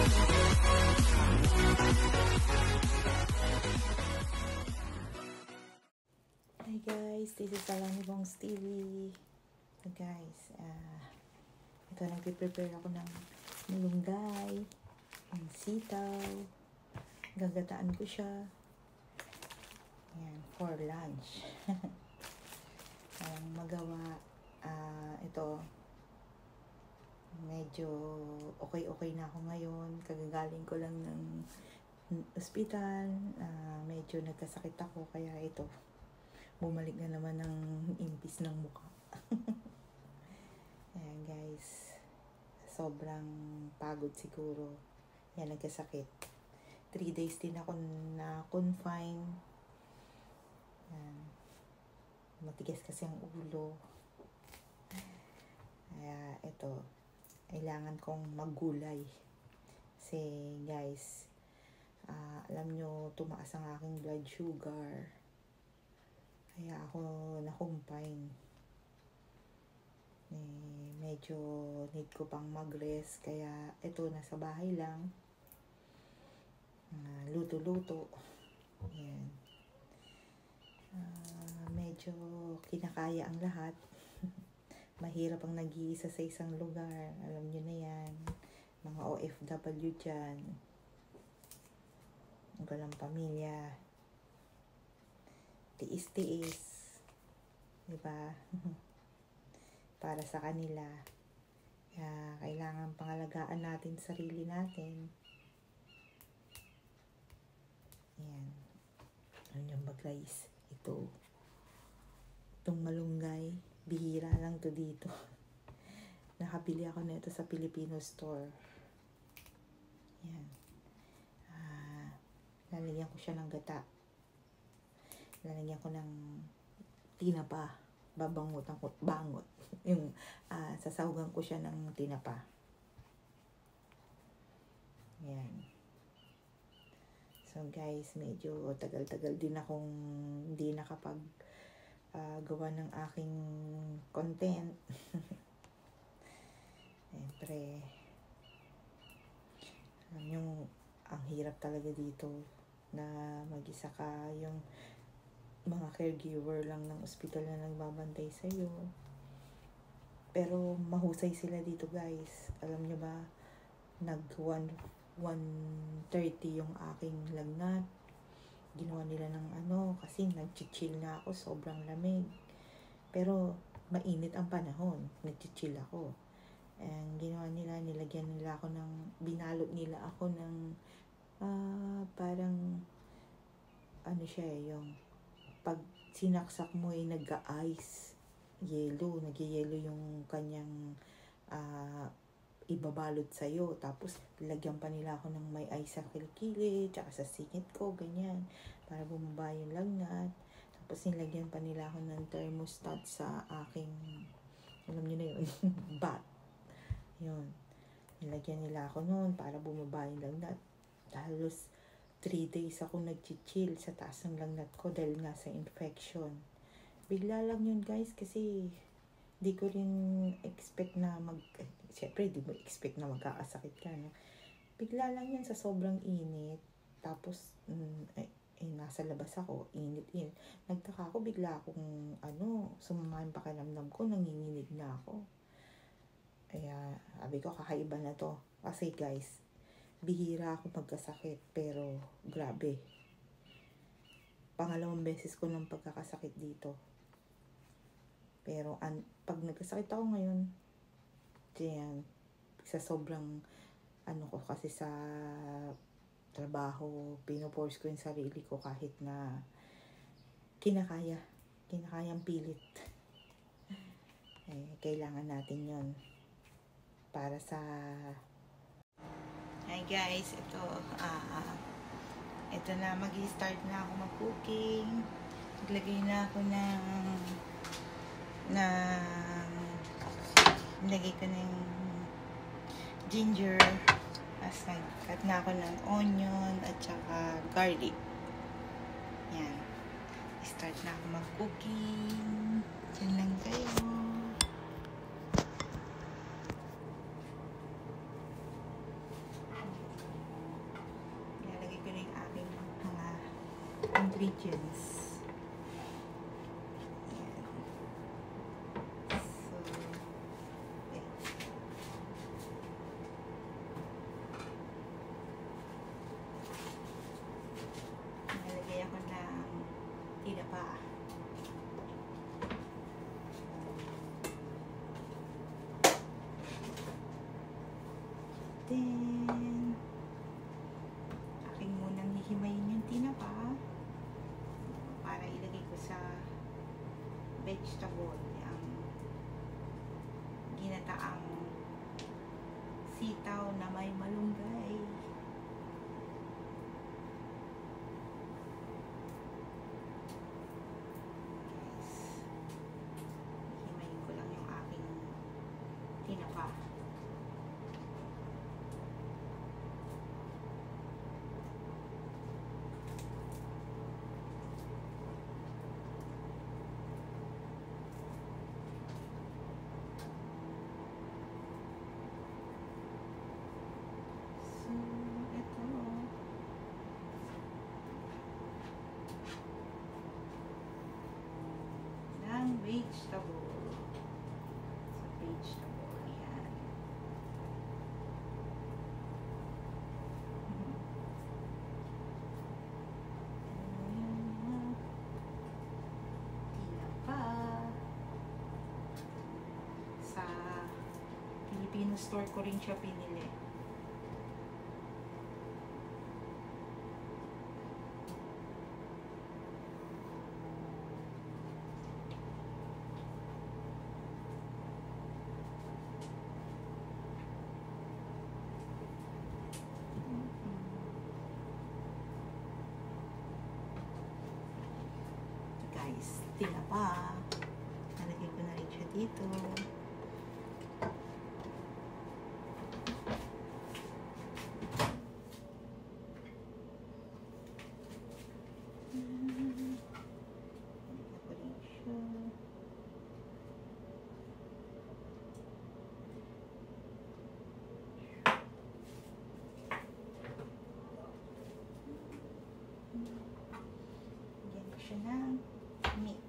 Hi guys, this is Alani Bongs TV. So guys, ito nagpe-prepare ako ng malunggay, ng sitaw. Gagataan ko siya. Ayan, for lunch. Magawa, ito, medyo okay na ako ngayon. Kagagaling ko lang ng ospital. Medyo nagkasakit ako, kaya ito, bumalik na naman ng impis ng mukha. Ayan guys, sobrang pagod siguro. Yan, nagkasakit. 3 days din ako na confine. Ayan. Matigas kasi ang ulo. Kaya ito, kailangan kong maggulay. Kasi guys, alam nyo, tumaas ang aking blood sugar. Kaya ako na-confine. Medyo need ko pang mag-rest. Kaya ito, nasa bahay lang. Luto-luto. Ayan. Medyo kinakaya ang lahat. Mahirap ang nag-iisa sa isang lugar. Alam nyo na yan. Mga OFW dyan. Walang pamilya. Tiis-tiis, diba? Para sa kanila. Kailangan pangalagaan natin sarili natin. Ayan. Ano yung ba guys? Itong malunggay, bihira lang to dito. Nakabili ako nito sa Filipino store. Ayan. Lalagyan ko siya ng gata. Lalagyan ko ng tinapa. Babangutan ko, bangot. Yung sasahugan ko siya ng tinapa. Yan. So guys, medyo tagal-tagal din akong hindi nakapag gawa ng aking content. Siyempre, alam nyo, ang hirap talaga dito na mag-isa ka, yung mga caregiver lang ng ospital na nagbabantay sa'yo. Pero mahusay sila dito guys. Alam nyo ba, nag 1:30 yung aking lagnat. Ginawa nila ng kasi nag-chill na ako, sobrang lamig. Pero mainit ang panahon, nag-chill ako. And ginawa nila, nilagyan nila ako binalot nila ako ng parang siya yung pag sinaksak mo ay nag-ice, nag-yelo yung kanyang ibabalot sa'yo. Tapos, lagyan pa nila ako ng may ice sa kilikili, tsaka sa singit ko, ganyan, para bumaba yung lagnat. Tapos, nilagyan pa nila ako ng thermostat sa aking, alam nyo na yun, bat. Yun. Nilagyan nila ako noon para bumaba yung lagnat. Halos 3 days ako nag-chill sa taas ng lagnat ko dahil nga sa infection. Bigla lang yun guys, kasi di ko rin expect na siyempre di mo expect na magkakasakit ka, no? Bigla lang yun sa sobrang init. Tapos nasa labas ako, init. Nagtaka ako, bigla akong sumama yung pakiramdam ko, nanginginig na ako. Kaya sabi ko, kakaiba na to. Kasi guys, bihira ako magkasakit, pero grabe. Pangalawang beses ko ng pagkakasakit dito. Pero pag nagkasakit ako ngayon, diyan, sa sobrang ko kasi sa trabaho, pinoforce ko yung sarili ko kahit na kinakayang pilit. Kailangan natin yon para sa... Hi guys, ito na, mag-i-start na ako mag-cooking. Naglagay na ako nilagay ko ng ginger. Cut na ako ng onion at saka garlic. Yan. Start na ako mag-cooking. Diyan lang kayo. ingredients. Ayan. So, okay. Nalagay ako ng tinapa. Then, aking munang hihimayin yung tinapa para ilagay ko sa vegetable, ang ginataang sitaw na may malunggay. Guys, hihimayin ko lang yung aking tinapa. Vegetable. Sa vegetable, yan. Tinapa. Sa Filipino store ko rin siya pinili. Guys, tinapa. Nalagay ko na rin siya dito. Nalagay ko rin siya. Lagyan ko siya ng meat.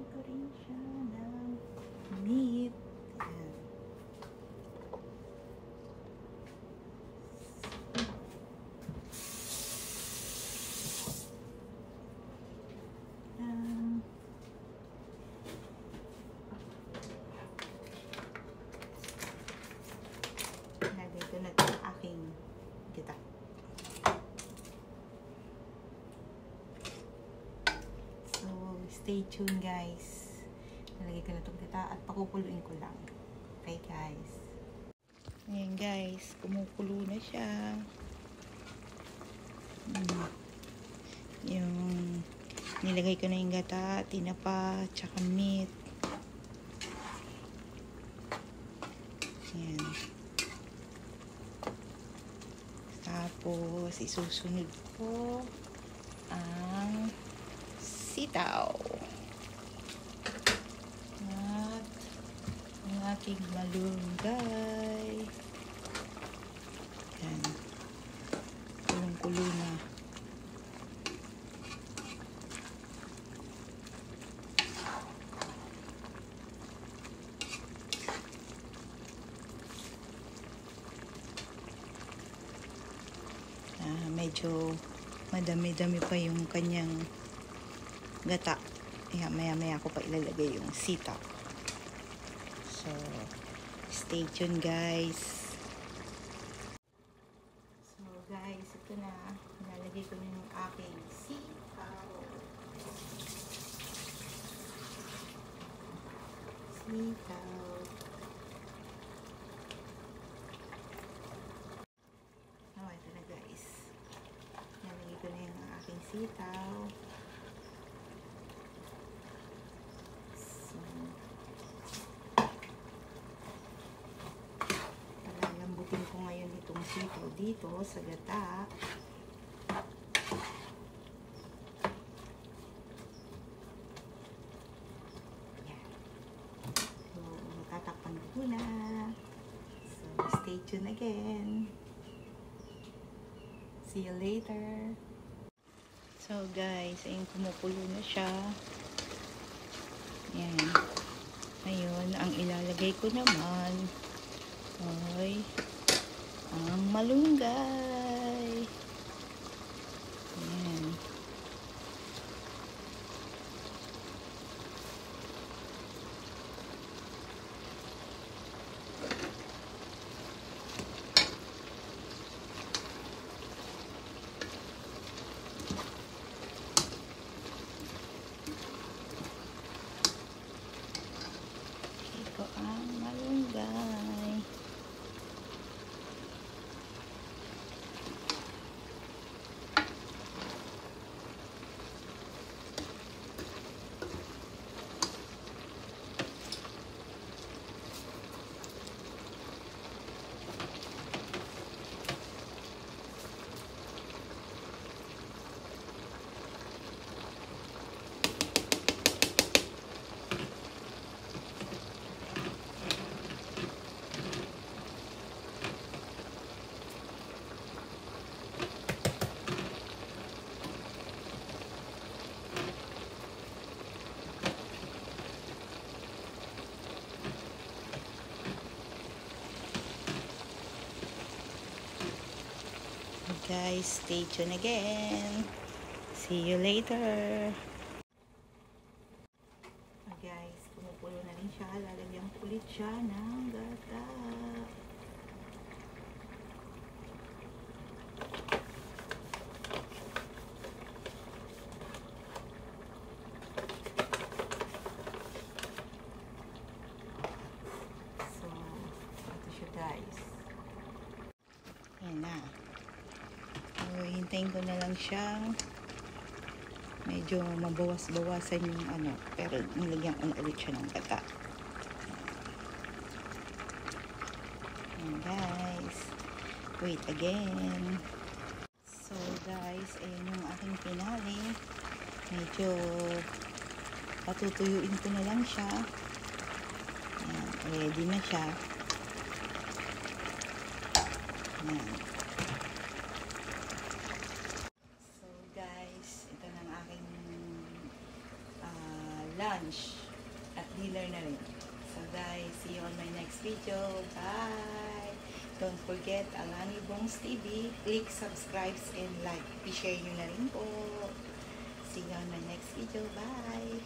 Ko rin siya ng meat. Ayan. Lagay ko na ito ang aking gata. Stay tuned, guys. Nalagay ko na itong gata at pakukuluin ko lang. Okay, guys. Ayan, guys. Kumukulo na siya. Yung nilagay ko na yung gata, tinapa, tsaka meat. Ayan. Tapos, isusunod ko ang sitaw. At ang aking malunggay. Yan. Kulong-kulo na. Medyo madami-dami pa yung kanyang gata. Kaya maya-maya ko pa ilalagay yung sitaw. So, stay tuned, guys. So, guys, ito na. Ilalagay ko na yung aking sitaw. Sitaw. sitaw. So, palalambutin ko ngayon itong sitaw dito sa gata. Tatakpan ko na. So, stay tuned again. See you later. So, guys, ayun, kumukulo na siya. Yan. Ayun, ang ilalagay ko naman ay ang malunggay. Yan. Ito ang malunggay. Guys, stay tuned again. See you later. Guys, kumukulo na rin siya. Lalagyan ko ulit siya ng gata. So, ito siya, guys. Yan na. So, hintayin ko na lang siyang medyo mabawas-bawasan yung ano, pero nilagyan ko na ulit siya ng gata. And guys, wait again. So guys, ayun yung aking pinali. Medyo patutuyuin ko na lang siya. Ayan, ready na siya. Ayan. Lunch at dinner na rin. So guys, see you on my next video. Bye! Don't forget, Alani Bongs TV. Click subscribe and like. I-share nyo na rin po. See you on my next video. Bye!